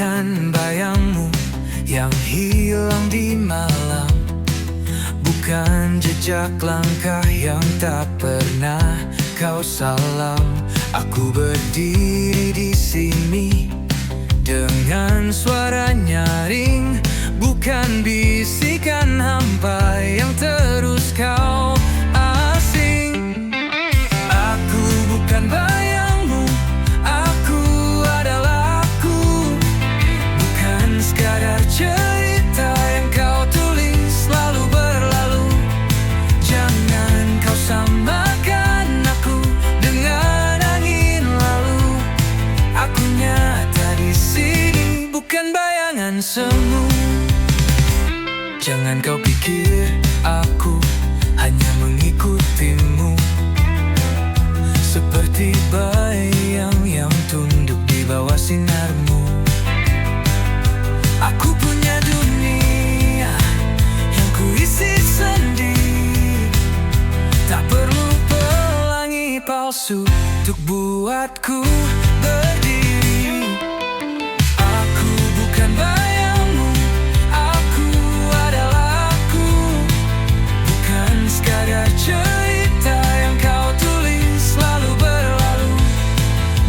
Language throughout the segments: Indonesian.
dengan bayangmu yang hilang di malam. Bukan jejak langkah yang tak pernah kau salam. Aku berdiri di sini dengan suara nyaring, bukan bisikan hampa yang terus kau asing. Aku bukan bayangmu, aku adalah aku. Bukan sekadar cerita yang kau tulis lalu berlalu. Jangan kau samakan aku dengan angin lalu. Aku nyata di sini, bukan bayangan semu. Jangan kau pikir aku hanya mengikutimu, seperti bayang yang tunduk di bawah sinarmu. Aku punya dunia yang kuisi sendiri. Tak perlu pelangi palsu untuk buatku berdiri. Aku bukan bayangmu, aku adalah aku. Bukan sekadar cerita yang kau tulis lalu berlalu.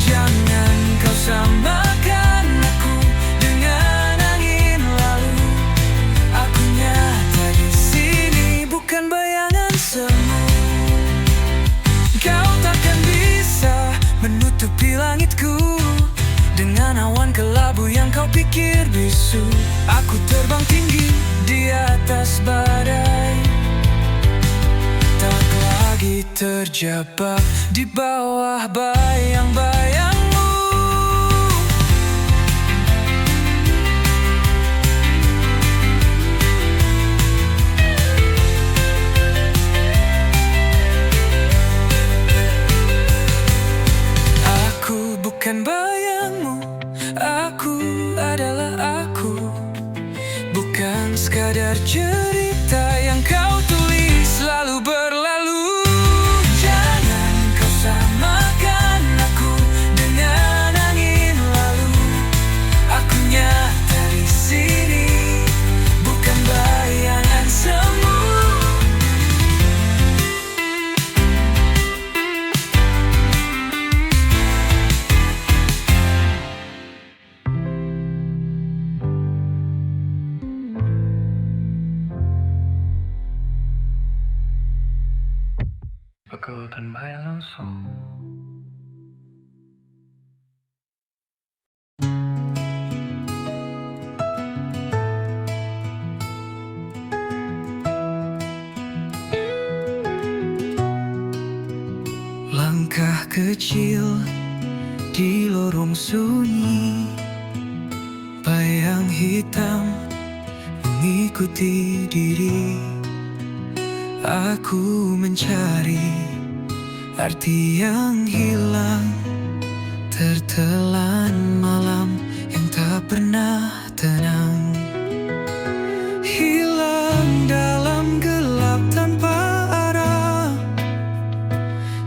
Jangan kau samakan aku dengan angin lalu. Aku nyata di sini, bukan bayangan semu. Kau takkan bisa menutupi langitku dengan awan kelabu yang kau pikir bisu. Aku terbang tinggi di atas badai, tak lagi terjebak di bawah bayang-bayangmu. Aku bukan bayangmu, aku adalah aku. Bukan sekadar cerita yang kau tulis lalu berlalu. Jangan kau samakan aku dengan angin lalu. Aku nyata di sini, bukan bayangan semu. Bagaikan bayangan semu. Langkah kecil di lorong sunyi, bayang hitam mengikuti diri. Aku mencari arti yang hilang, tertelan malam yang tak pernah tenang. Hilang dalam gelap tanpa arah,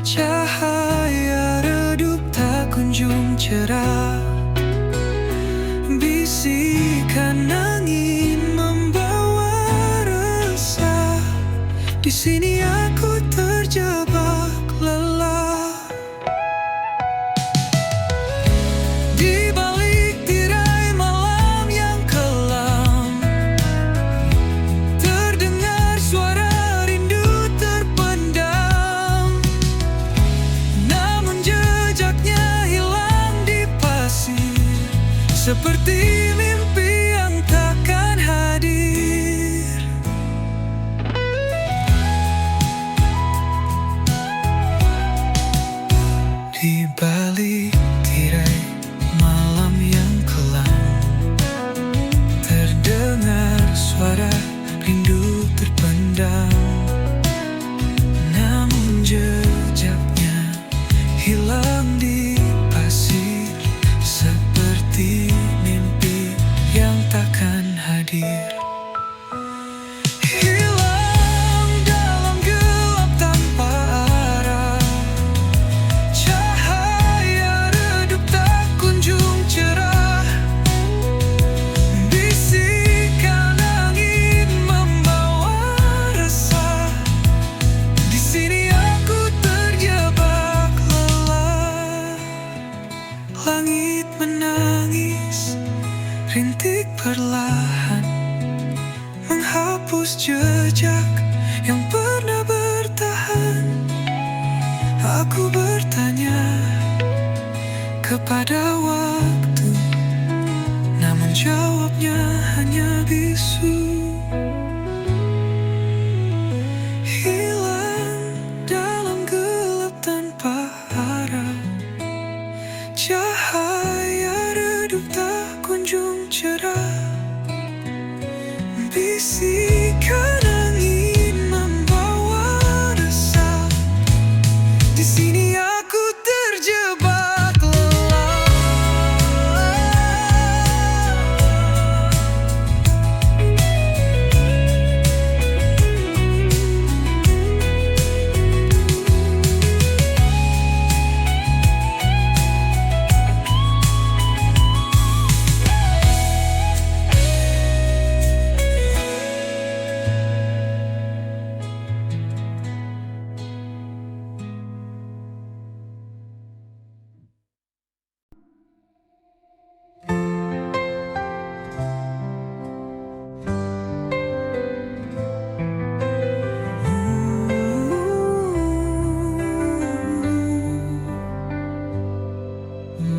cahaya redup tak kunjung cerah. Bisikan angin membawa resah. Di sini aku terjebak lelah. Di balik tirai malam yang kelam, terdengar suara rindu terpendam. Namun jejaknya hilang di pasir, seperti mimpi yang takkan hadir. Di balik tirai malam yang kelam, terdengar suara rindu terpendam. Namun jejaknya hilang di pasir, seperti mimpi rintik perlahan menghapus jejak yang pernah bertahan. Aku bertanya kepada waktu, namun jawabnya hanya bisu. Hilang dalam gelap tanpa harap, cahaya redup tak kunjung cerah. Bisikan angin membawa resah, di sini aku terjebak lelah.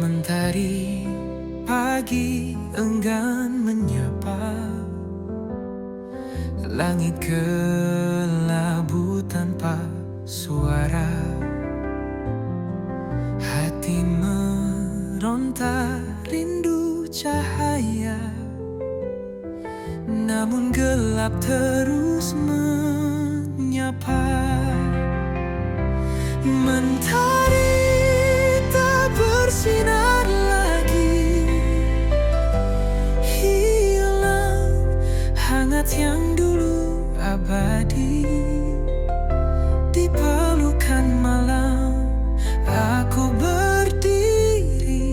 Mentari pagi enggan menyapa, langit kelabu tanpa suara. Hati meronta rindu cahaya, namun gelap terus menyapa. Mentari tak bersinar lagi, hilang hangat yang dulu abadi. Di pelukan malam aku berdiri,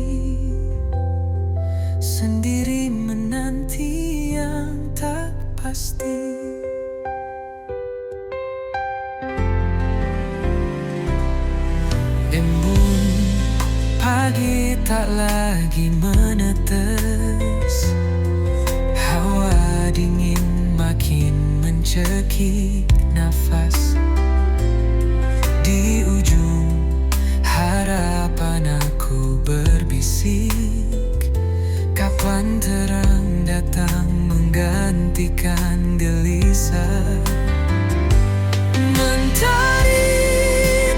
sendiri menanti yang tak pasti. Embun pagi tak lagi menetes, hawa dingin makin mencekik nafas. Di ujung harapan aku berbisik, kapan terang datang menggantikan gelisah. Mentari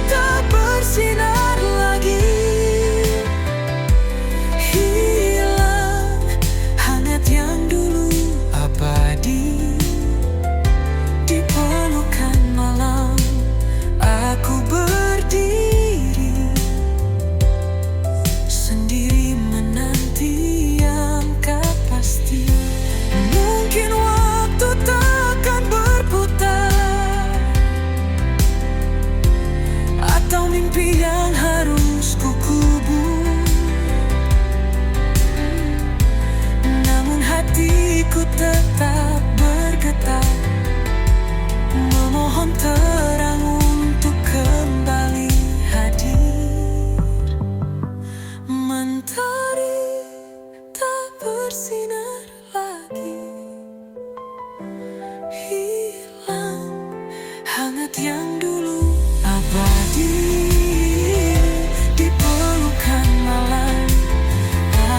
tak bersinar lagi, hilang hangat yang dulu abadi. Di pelukan malam aku berdiri, sendiri menanti yang tak pasti. Mungkin waktu takkan berputar, atau mimpi yang harus kukubur. Namun hatiku tetap bergetar, memohon terang untuk kembali hadir. Mentari tak bersinar lagi, hilang hangat yang dulu abadi. Di pelukan malam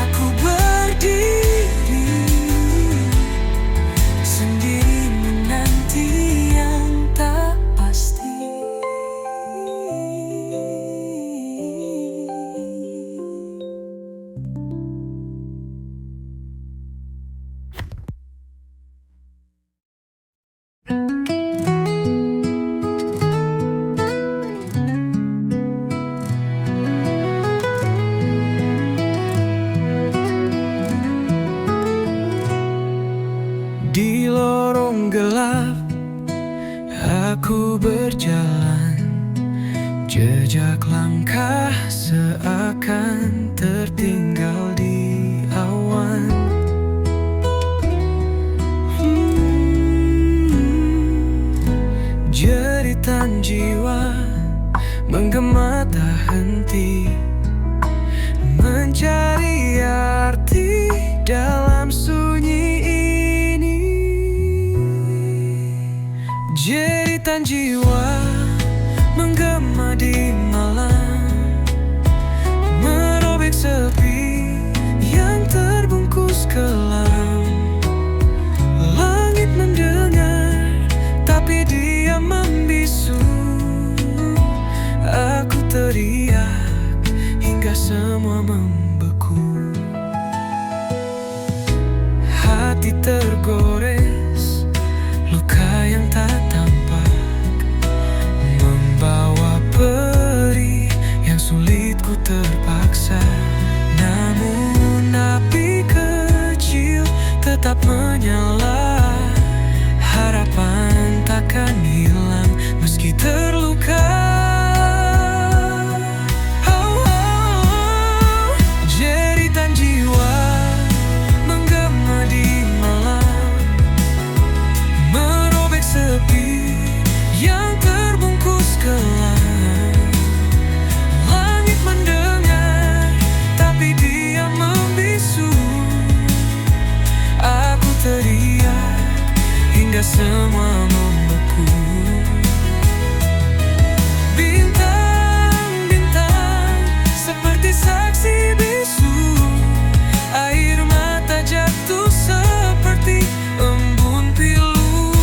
aku berdiri, sendiri menanti yang tak pasti. Di lorong gelap aku berjalan, jejak langkah seakan tertinggal di awan. Jeritan jiwa menggema tak henti, mencari arti dalam Jeritan jiwa menggema di malam, merobek sepi yang terbungkus kelam. Langit mendengar, tapi dia membisu. Aku teriak hingga semua membeku. Hati tergores, luka yang tak tampak, membawa perih yang sulit ku terpaksa. Namun api kecil tetap menyala, harapan takkan hilang meski terluka. Jeritan jiwa menggema di malam, merobek sepi yang terbungkus kelam. Langit mendengar, tapi dia membisu. Aku teriak hingga semua membeku. Bintang-bintang seperti saksi bisu, air mata jatuh seperti embun pilu.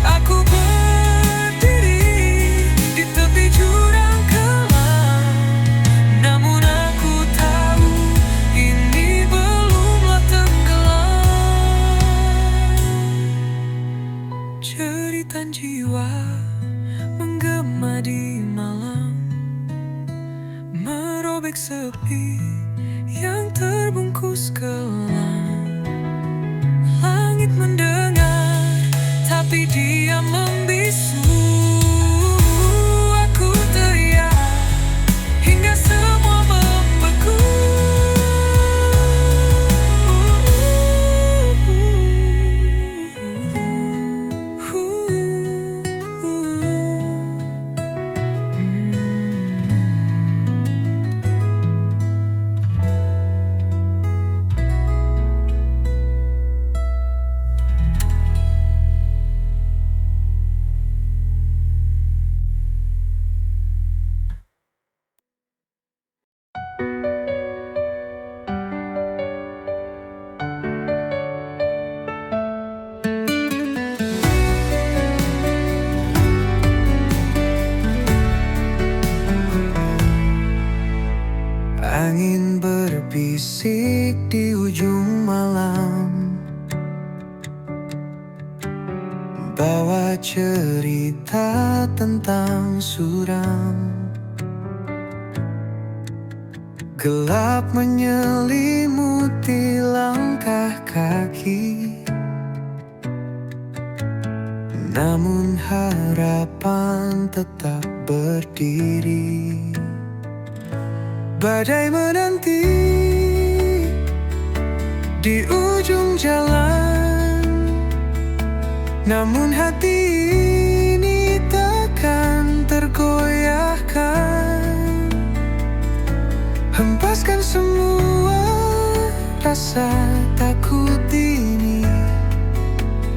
Aku berdiri di tepi jurang kelam, namun aku tahu ini belumlah tenggelam. Jeritan jiwa menggema di malam, merobek sepi yang terbungkus kelam. Langit mendengar, tapi dia membisu. Aku teriak hingga semua membeku. Angin berbisik di ujung malam, bawa cerita tentang suram. Gelap menyelimuti langkah kaki, namun harapan tetap berdiri. Badai menanti di ujung jalan, namun hati ini takkan tergoyahkan. Hempaskan semua rasa takut ini,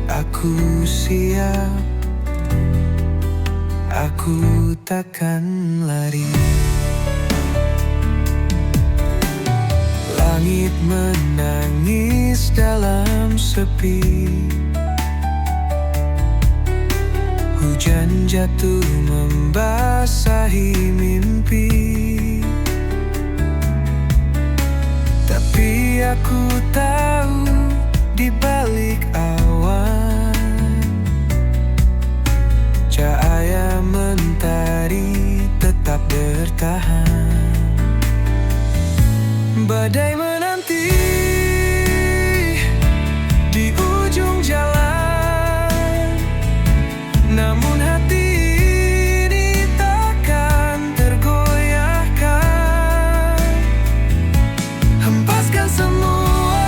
aku siap, aku takkan lari. Langit menangis dalam sepi, hujan jatuh membasahi mimpi. Tapi aku tahu di balik awan, cahaya mentari tetap bertahan. Badai menanti di ujung jalan, namun hati ini takkan tergoyahkan. Hempaskan semua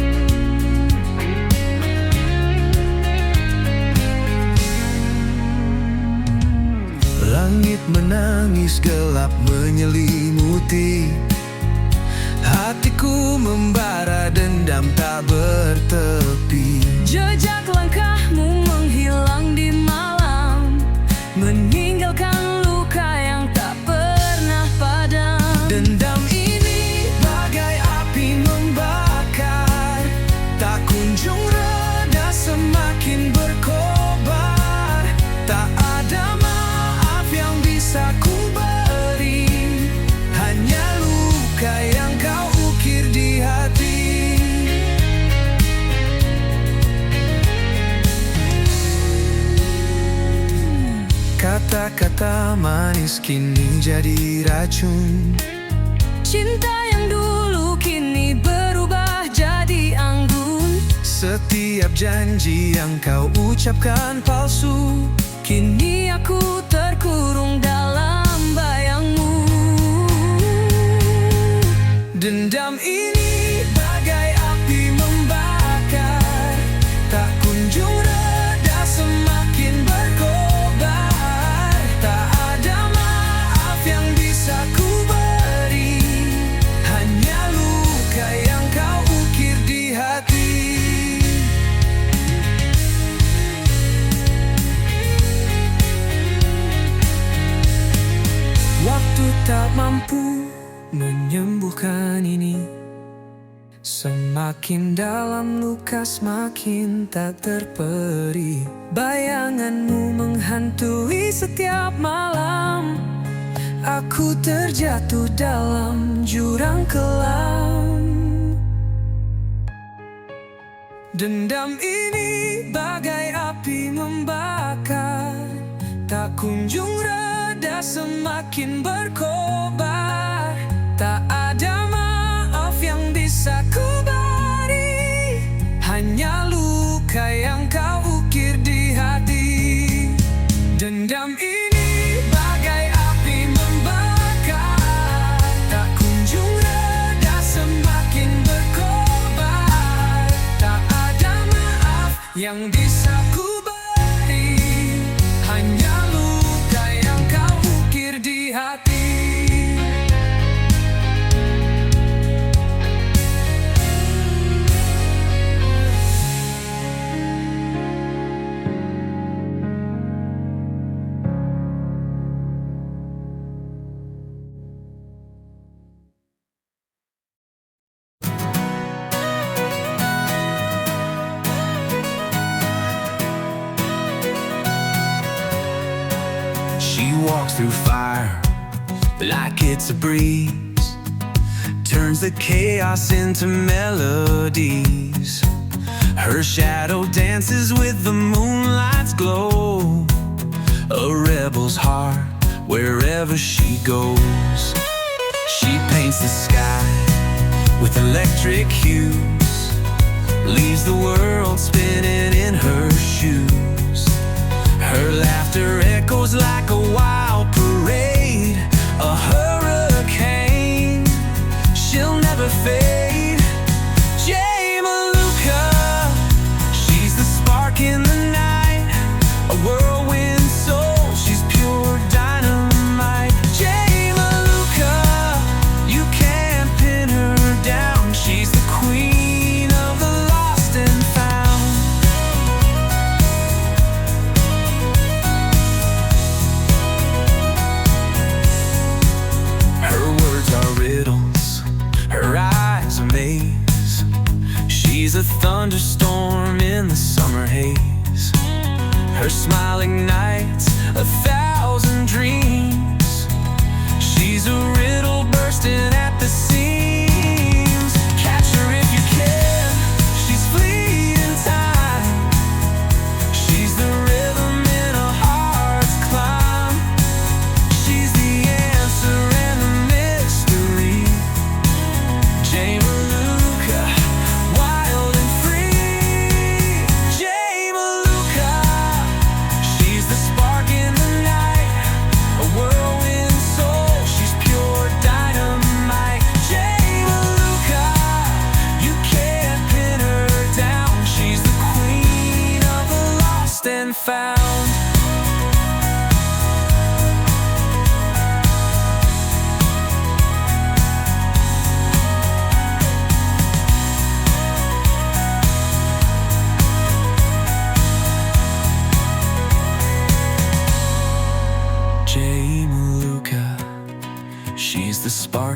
tangis gelap menyelimuti hatiku, membara dendam tak bertepi. Jejak langkahmu menghilang di malam, meninggalkan luka yang tak pernah padam. Dendam ini bagai api membakar, tak kunjung reda, semakin berkobar. Tak ada maaf yang bisa ku beri, hanya luka yang kau ukir di hati. Kata-kata manis kini jadi racun. Cinta yang dulu kini berubah jadi anggun. Setiap janji yang kau ucapkan palsu, Kini aku terkurung dalam bayangmu. dendam ini bagai api membakar, tak kunjung reda, semakin berkobar. Tak ada maaf yang bisa ku beri, hanya luka yang kau ukir di hati. Waktu tak mampu menyembuhkan ini, semakin dalam luka semakin tak terperi. Bayanganmu menghantui setiap malam, aku terjatuh dalam jurang kelam. Dendam ini bagai api membakar, tak kunjung reda, semakin berkobar. Tak ada maaf yang bisa ku beri, hanya luka yang kau ukir di hati. Dendam ini bagai api membakar, tak kunjung reda, semakin berkobar. Tak ada maaf yang bisa ku beri, hanya luka yang kau ukir di hati. She walks through fire like it's a breeze, turns the chaos into melodies. Her shadow dances with the moonlight's glow, a rebel's heart wherever she goes. She paints the sky with electric hues, leaves the world spinning in her shoes. Her laughter echoes like a wild parade, a hurricane, she'll never fade. Jay Maluka, she's the spark in the night, a whirlwind soul, she's pure dynamite. Jay Maluka, you can't pin her down, she's the queen of the lost and found. Her words are riddles, her eyes a maze. She's a thunderstorm in the summer haze. Her smile ignites 1,000 dreams. She's a riddle bursting at the seams. Catch her if you can, she's fleeting time. She's the rhythm in a heart's climb. She's the answer and the mystery. Jay Maluka, wild and free. Jay Maluka, she's the spark in the night, a whirlwind soul, she's pure dynamite. Jay Maluka, you can't pin her down, she's the queen of the lost and found.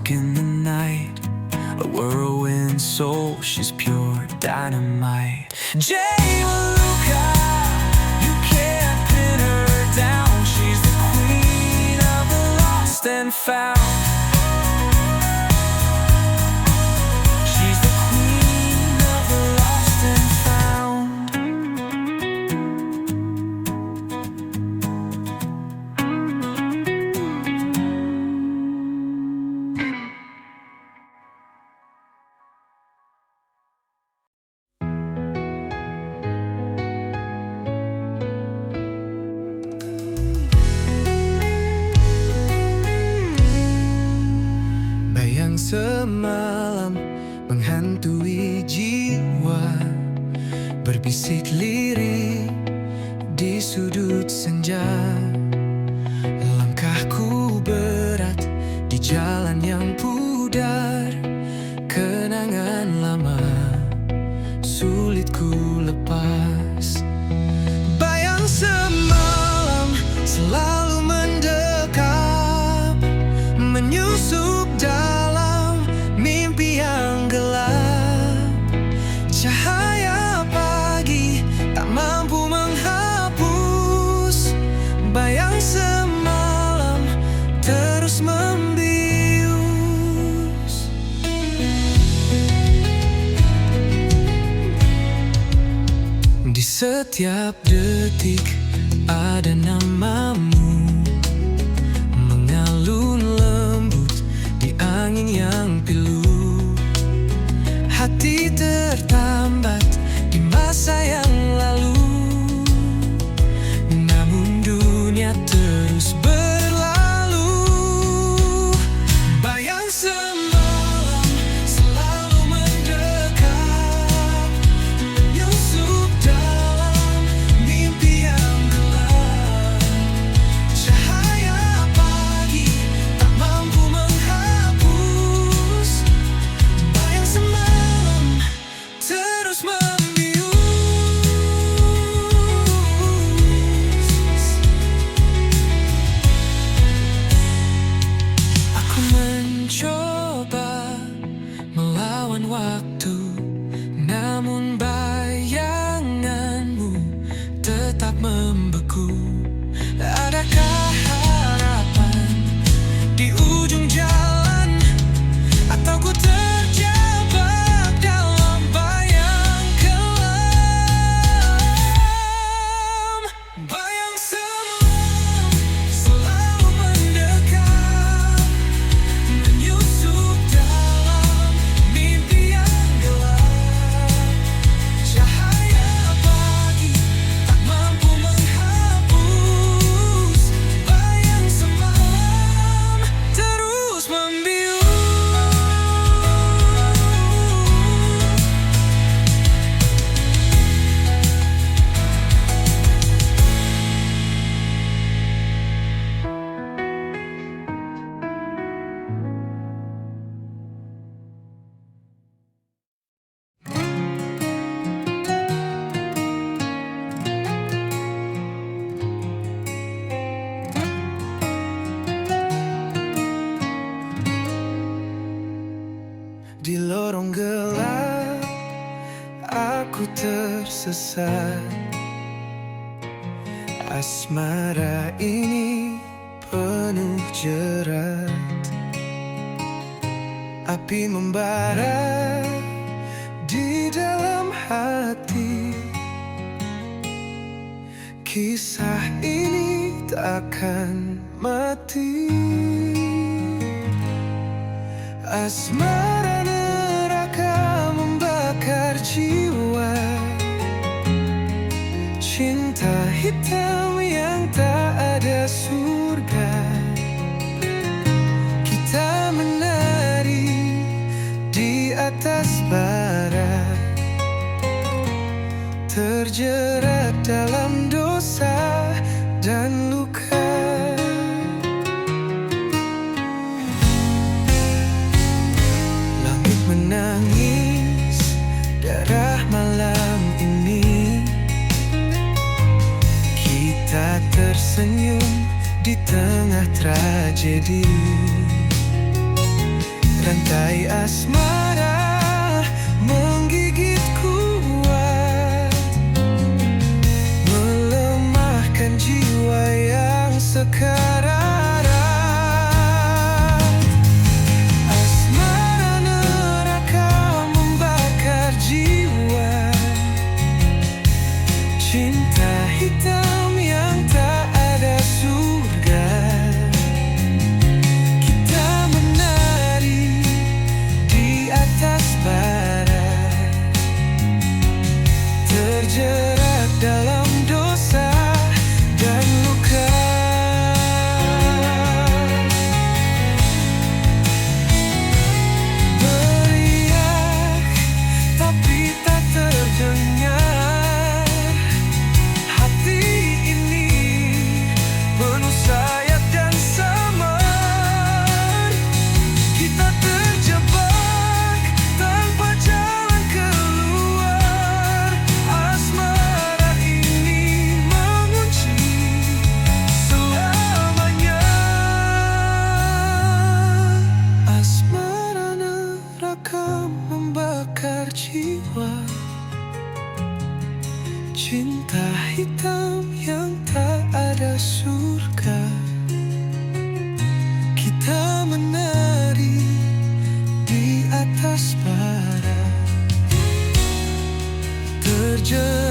spark in the night, a whirlwind soul, she's pure dynamite. Jay Maluka, you can't pin her down. She's the queen of the lost and found. She's the queen of the lost and found. Bayang semalam menghantui jiwa, berbisik lirik di sudut senja. Langkahku berat di jalan yang pudar, kenangan lama sulit ku lepas. Bayang semalam selalu mendekap, menyusup dalam mimpi yang gelap. Cahaya pagi tak mampu menghapus bayang semalam terus membius. Di setiap detik ada namamu mengalun lembut di angin yang pilu. Hati tertambat di masa yang lalu, namun dunia terus berlalu. Bayang semalam selalu mendekat, menyusup dalam mimpi yang gelap. Cahaya pagi tak mampu menghapus bayang semalam terus membius. Aku mencoba melawan waktu, namun bayanganmu tetap membeku. Adakah harapan di ujung jalan, atau ku terjebak dalam bayang kelam? Bayang semalam selalu mendekat, menyusup dalam mimpi yang gelap. Cahaya pagi tak mampu menghapus bayang semalam terus membius. Di lorong gelap aku tersesat. Asmara ini penuh jerat, api membara di dalam hati. Kisah ini takkan mati. Asmara neraka membakar jiwa, cinta hitam yang tak ada surga. Kita menari di atas bara, terjerat dalam dosa dan luka. Langit menangis darah malam ini, kita tersenyum di tengah tragedi. Rantai asmara menggigit kuat, melemahkan jiwa yang sekarat. Asmara neraka membakar jiwa, cinta hitam yang tak ada surga. Kita menari di atas bara, terjerat dalam dosa dan luka. Beriak tapi tak terdengar. Hati ini penuh sayap dan samar. Kita terjebak tanpa jalan keluar. Asmara ini mengunci selamanya. Asmara neraka membakar jiwa, cinta hitam yang tak ada surga. Kita menari di atas bara, terjerat